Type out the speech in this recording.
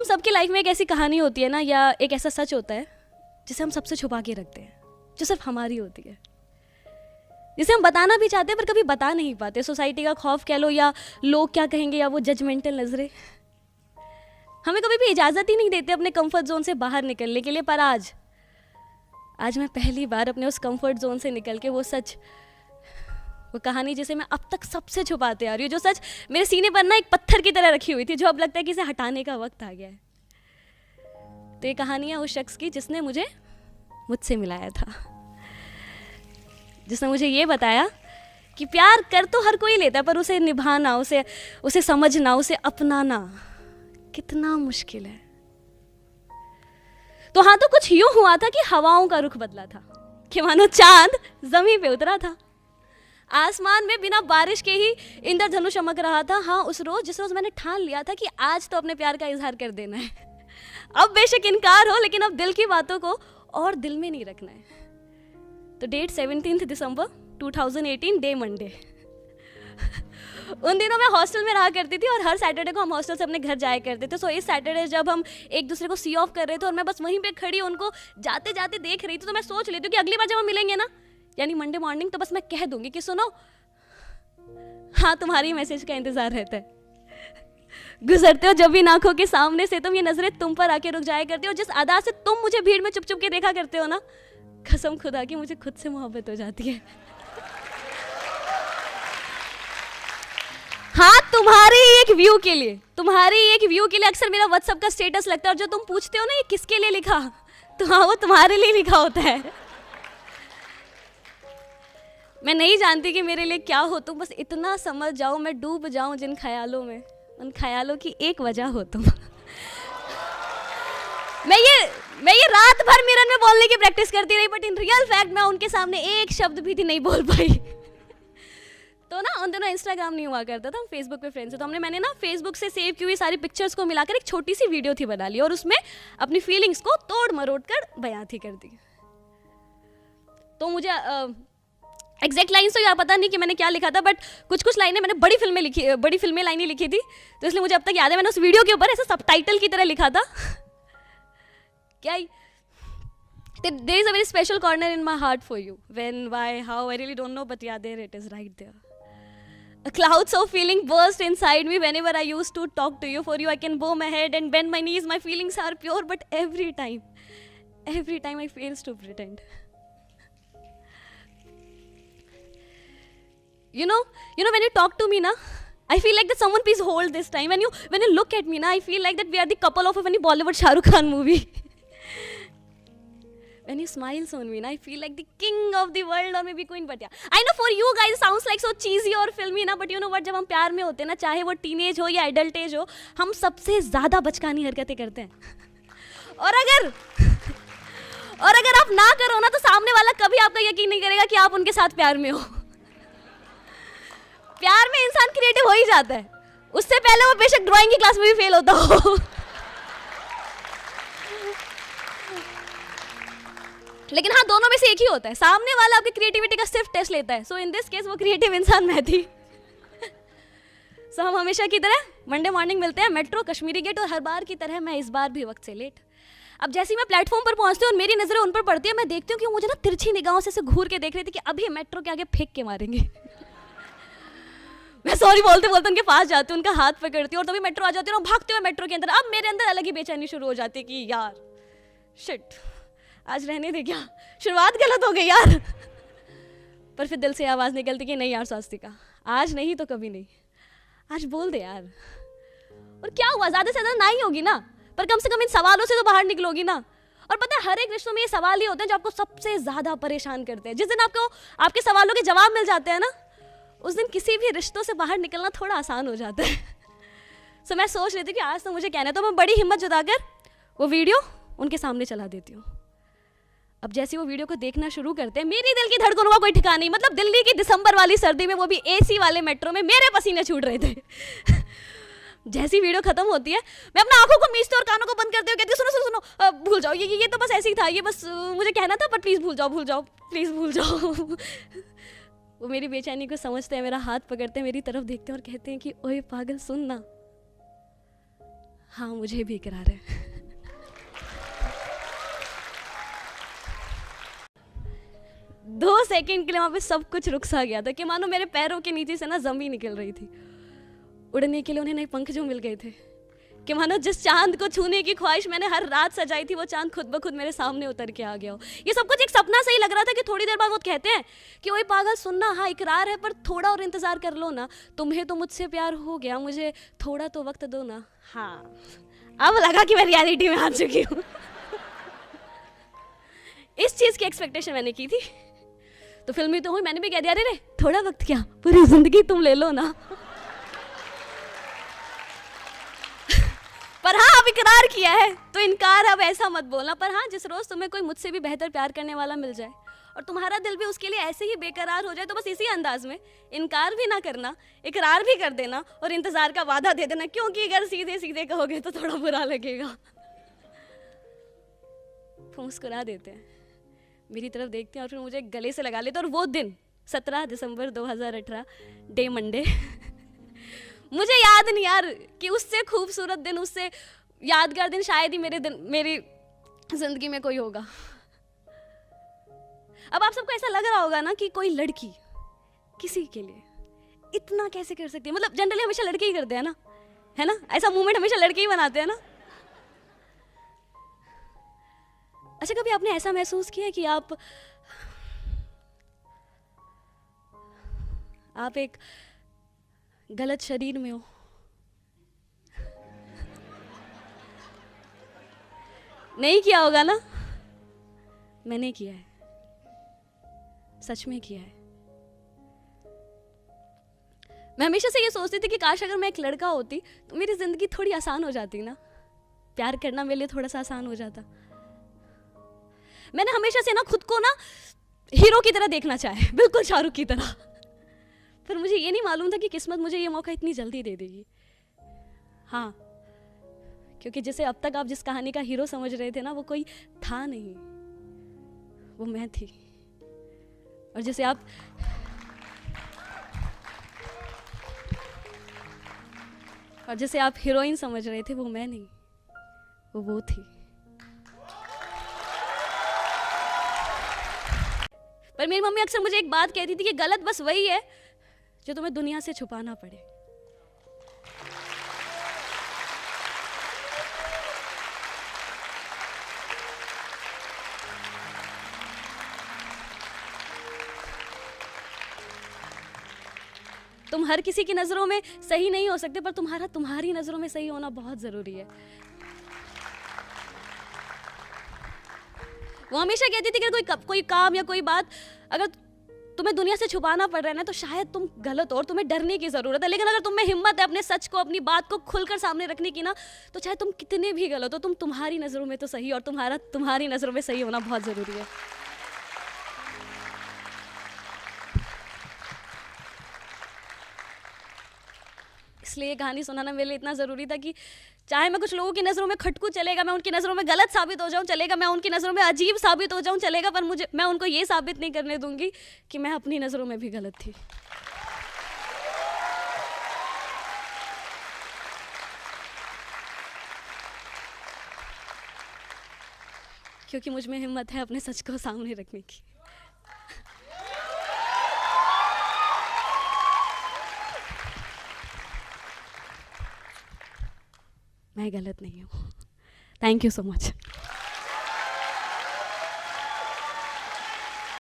सबकी लाइफ में एक ऐसी कहानी होती है ना, या एक ऐसा सच होता है जिसे हम सबसे छुपा के रखते हैं, जो सिर्फ हमारी होती है, जिसे हम बताना भी चाहते हैं पर कभी बता नहीं पाते। सोसाइटी का खौफ कह लो, या लोग क्या कहेंगे, या वो जजमेंटल नजरें हमें कभी भी इजाज़त ही नहीं देते अपने कंफर्ट जोन से बाहर निकलने के लिए। पर आज मैं पहली बार अपने उस कंफर्ट जोन से निकल के वो सच, वो कहानी जिसे मैं अब तक सबसे छुपाते आ रही हूँ, जो सच मेरे सीने पर ना एक पत्थर की तरह रखी हुई थी, जो अब लगता है कि इसे हटाने का वक्त आ गया है। तो ये कहानी है उस शख्स की जिसने मुझसे मिलाया था, जिसने मुझे ये बताया कि प्यार कर तो हर कोई लेता है, पर उसे निभाना, उसे समझना, उसे अपनाना कितना मुश्किल है। तो हाँ, तो कुछ यूं हुआ था कि हवाओं का रुख बदला था, कि मानो चांद जमीन पे उतरा था। आसमान में बिना बारिश के ही इंद्रधनुष चमक रहा था। हाँ, जिस रोज मैंने ठान लिया था कि आज तो अपने प्यार का इजहार कर देना है। अब बेशक इनकार हो, लेकिन अब दिल की बातों को और दिल में नहीं रखना है। तो डेट 17 दिसंबर 2018, डे मंडे। उन दिनों मैं हॉस्टल में रहा करती थी और हर सैटरडे को हम हॉस्टल से अपने घर जाया करते थे। सो इस सैटरडे जब हम एक दूसरे को सी ऑफ कर रहे थे और मैं बस वहीं पे खड़ी उनको जाते जाते देख रही थी, तो मैं सोच लेती हूँ कि अगली बार जब हम मिलेंगे ना, यानी मंडे मॉर्निंग, तो बस मैं कह दूंगी कि सुनो, हाँ तुम्हारी मैसेज का इंतजार रहता है। गुजरते हो जब भी आंखों के सामने से, तुम ये नजरें तुम पर आके रुक जाया करती हो। जिस अदा से तुम मुझे भीड़ में चुप चुप के देखा करते हो ना, कसम खुदा की मुझे खुद से मोहब्बत हो जाती है। हाँ, तुम्हारी एक व्यू के लिए अक्सर मेरा व्हाट्सएप का स्टेटस लगता है, और जो तुम पूछते हो ना ये किसके लिए लिखा, तो हाँ, वो तुम्हारे लिए लिखा होता है। मैं नहीं जानती कि मेरे लिए क्या हो तुम, बस इतना समझ जाओ मैं डूब जाऊं जिन ख्यालों में, उन ख्यालों की एक वजह हो तुम। मैं ये रात भर मिरर में बोलने की प्रैक्टिस करती रही, बट इन रियल फैक्ट मैं उनके सामने एक शब्द भी नहीं बोल पाई। तो ना उन दिनों इंस्टाग्राम नहीं हुआ करता था, हम फेसबुक पे फ्रेंड्स थे। तो मैंने ना फेसबुक से सेव की हुई सारी पिक्चर्स को मिलाकर एक छोटी सी वीडियो थी बना ली, और उसमें अपनी फीलिंग्स को तोड़ मरोड़ कर बयां थी कर दी। तो मुझे एग्जैक्ट लाइन तो यार पता नहीं कि मैंने क्या लिखा था, बट कुछ लाइनें मैंने बड़ी फिल्में लाइनें लिखी थी, तो इसलिए मुझे अब तक याद है। मैंने उस वीडियो के ऊपर ऐसा सबटाइटल की तरह लिखा था, क्या There is a very special corner in my heart for you. When, why, how, I really don't know, but yeah, there it is, right there. A clouds of feeling burst inside me whenever I used to talk to you. For you, I can bow my head and bend my knees. My feelings are pure, but every time I fails to pretend. You know, when you talk to me, na, I feel like that someone please hold this time. When you look at me, na, I feel like that we are the couple of any Bollywood Shah Rukh Khan movie. When you smile on me, na, I feel like the king of the world or maybe queen. But yeah, I know for you guys it sounds like so cheesy और filmy ना, but you know what, जब हम प्यार में होते हैं ना, चाहे वो टीनेज हो या एडल्ट एज हो, हम सबसे ज़्यादा बचकानी हरकतें करते हैं। और अगर आप ना करो ना, तो सामने वाला कभी आपका यकीन नहीं करेगा कि आप उनके साथ प्यार में हो। प्यार में इंसान क्रिएटिव हो ही जाता है, उससे पहले वो बेशक ड्राइंग की क्लास में भी फेल होता हो। लेकिन हाँ, दोनों में से एक ही होता है, सामने वाला आपकी क्रिएटिविटी का सिर्फ टेस्ट लेता है। सो इन दिस केस वो क्रिएटिव इंसान मैं थी। सो हम हमेशा की तरह मंडे मॉर्निंग मिलते हैं, मेट्रो, कश्मीरी गेट, और हर बार की तरह मैं इस बार भी वक्त से लेट। अब जैसे ही मैं प्लेटफॉर्म पर पहुंचती हूँ और मेरी नजरें उन पर पड़ती है, मैं देखती हूँ कि वो मुझे ना तिरछी निगाहों से घूर के देख रही थी कि अभी मेट्रो के आगे फेंक के मारेंगे। मैं सॉरी बोलते बोलते उनके पास जाती हूँ, उनका हाथ पकड़ती हूँ, और तभी मेट्रो आ जाती हूँ, भागती हूँ मेट्रो के अंदर। अब मेरे अंदर अलग ही बेचैनी शुरू हो जाती है कि यार शिट, आज रहने दे, क्या शुरुआत गलत हो गई यार। पर फिर दिल से आवाज़ निकलती कि नहीं यार स्वास्तिका, आज नहीं तो कभी नहीं, आज बोल दे यार। और क्या हुआ, ज़्यादा से ज़्यादा ना ही होगी ना, पर कम से कम इन सवालों से तो बाहर निकलोगी ना। और पता है, हर एक रिश्तों में ये सवाल ही होते हैं जो आपको सबसे ज़्यादा परेशान करते हैं। जिस दिन आपको आपके सवालों के जवाब मिल जाते हैं ना, उस दिन किसी भी रिश्तों से बाहर निकलना थोड़ा आसान हो जाता है। सो मैं सोच रही थी कि आज तो मुझे कहना है, तो मैं बड़ी हिम्मत जुटाकर वो वीडियो उनके सामने चला देती हूँ। अब जैसे वो वीडियो को देखना शुरू करते हैं, मेरी दिल की धड़कनों का कोई ठिकाना नहीं। मतलब दिल्ली की दिसंबर वाली सर्दी में, वो भी एसी वाले मेट्रो में, मेरे पसीने छूट रहे थे। जैसी वीडियो खत्म होती है, मैं अपना आंखों को मीचती और कानों को बंद करते हुए कहती हूँ, सुनो भूल जाओ, ये तो बस ऐसे ही था, ये बस मुझे कहना था, पर प्लीज़ भूल जाओ, प्लीज़ भूल जाओ। वो मेरी बेचैनी को समझते हैं, मेरा हाथ पकड़ते हैं, मेरी तरफ देखते हैं और कहते हैं कि ओए पागल सुन ना, हाँ मुझे भी इकरार है। 2 सेकंड के लिए वहाँ पे सब कुछ रुक सा गया था कि मानो मेरे पैरों के नीचे से ना जमीन निकल रही थी। उड़ने के लिए उन्हें नए पंख जो मिल गए थे, कि मानो जिस चांद को छूने की ख्वाहिश मैंने हर रात सजाई थी वो चांद खुद ब खुद मेरे सामने उतर के आ गया हो। ये सब कुछ एक सपना से ही लग रहा था कि थोड़ी देर बाद वो कहते हैं कि वही पागल सुनना, हाँ इकरार है पर थोड़ा और इंतजार कर लो ना, तुम्हें तो मुझसे प्यार हो गया, मुझे थोड़ा तो वक्त दो ना। हाँ अब लगा कि मैं रियलिटी में आ चुकी हूँ। इस चीज की एक्सपेक्टेशन मैंने की थी, तो फिल्मी तो हुई, मैंने भी कह दिया अरे थोड़ा वक्त क्या, पूरी जिंदगी तुम ले लो ना। पर हाँ अब इकरार किया है तो इनकार अब ऐसा मत बोलना। पर हाँ जिस रोज तुम्हें कोई मुझसे भी बेहतर प्यार करने वाला मिल जाए और तुम्हारा दिल भी उसके लिए ऐसे ही बेकरार हो जाए, तो बस इसी अंदाज में इनकार भी ना करना, इकरार भी कर देना और इंतजार का वादा दे देना, क्योंकि अगर सीधे सीधे कहोगे तो थोड़ा बुरा लगेगा। वो मुस्कुरा देते हैं, मेरी तरफ देखते हैं और फिर मुझे गले से लगा लेते हैं। और वो दिन 17 दिसंबर 2018 डे मंडे। मुझे याद नहीं यार कि उससे खूबसूरत दिन, उससे यादगार दिन शायद ही मेरी जिंदगी में कोई होगा। अब आप सबको ऐसा लग रहा होगा ना कि कोई लड़की किसी के लिए इतना कैसे कर सकती है, मतलब जनरली हमेशा लड़के ही करते हैं ना, है ना, ऐसा मूवमेंट हमेशा लड़के ही बनाते हैं ना। अच्छा कभी आपने ऐसा महसूस किया कि आप एक गलत शरीर में हो? नहीं किया होगा ना, मैंने किया है, सच में किया है। मैं हमेशा से ये सोचती थी कि काश अगर मैं एक लड़का होती तो मेरी जिंदगी थोड़ी आसान हो जाती ना, प्यार करना मेरे लिए थोड़ा सा आसान हो जाता। मैंने हमेशा से ना खुद को ना हीरो की तरह देखना चाहे, बिल्कुल शाहरुख की तरह, पर मुझे ये नहीं मालूम था कि किस्मत मुझे ये मौका इतनी जल्दी दे देगी। हाँ क्योंकि जिसे अब तक आप जिस कहानी का हीरो समझ रहे थे ना, वो कोई था नहीं, वो मैं थी। और जिसे आप हीरोइन समझ रहे थे, वो मैं नहीं, वो थी। पर मेरी मम्मी अक्सर मुझे एक बात कहती थी कि गलत बस वही है जो तुम्हें दुनिया से छुपाना पड़े। तुम हर किसी की नजरों में सही नहीं हो सकते, पर तुम्हारी नजरों में सही होना बहुत जरूरी है। वो हमेशा कहती थी कि कोई काम या कोई बात अगर तुम्हें दुनिया से छुपाना पड़ रहा है ना, तो शायद तुम गलत हो और तुम्हें डरने की जरूरत है। लेकिन अगर तुम में हिम्मत है अपने सच को, अपनी बात को खुलकर सामने रखने की ना, तो चाहे तुम कितने भी गलत हो, तुम तुम्हारी नजरों में तो सही, और तुम्हारी नजरों में सही होना बहुत जरूरी है। इसलिए ये कहानी सुनाना मेरे लिए इतना ज़रूरी था कि चाहे मैं कुछ लोगों की नज़रों में खटकू, चलेगा, मैं उनकी नज़रों में गलत साबित हो जाऊं, चलेगा, मैं उनकी नज़रों में अजीब साबित हो जाऊं, चलेगा, पर मैं उनको ये साबित नहीं करने दूंगी कि मैं अपनी नज़रों में भी गलत थी। क्योंकि मुझ में हिम्मत है अपने सच को सामने रखने की। मैं गलत नहीं हूँ। Thank you so much.